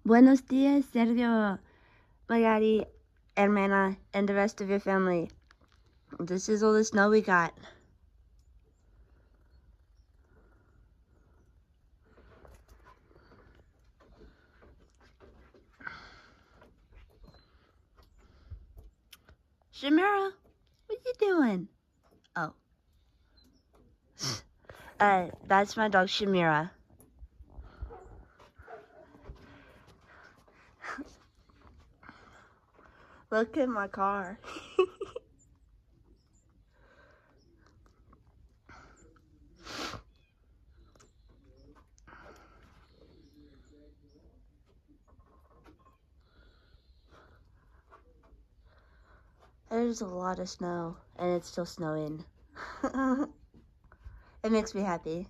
Buenos dias, Sergio, Magari, Hermana, and the rest of your family. This is all the snow we got. Shamira, what you doing? Oh. That's my dog Shamira. Look at my car. There's a lot of snow, and it's still snowing. It makes me happy.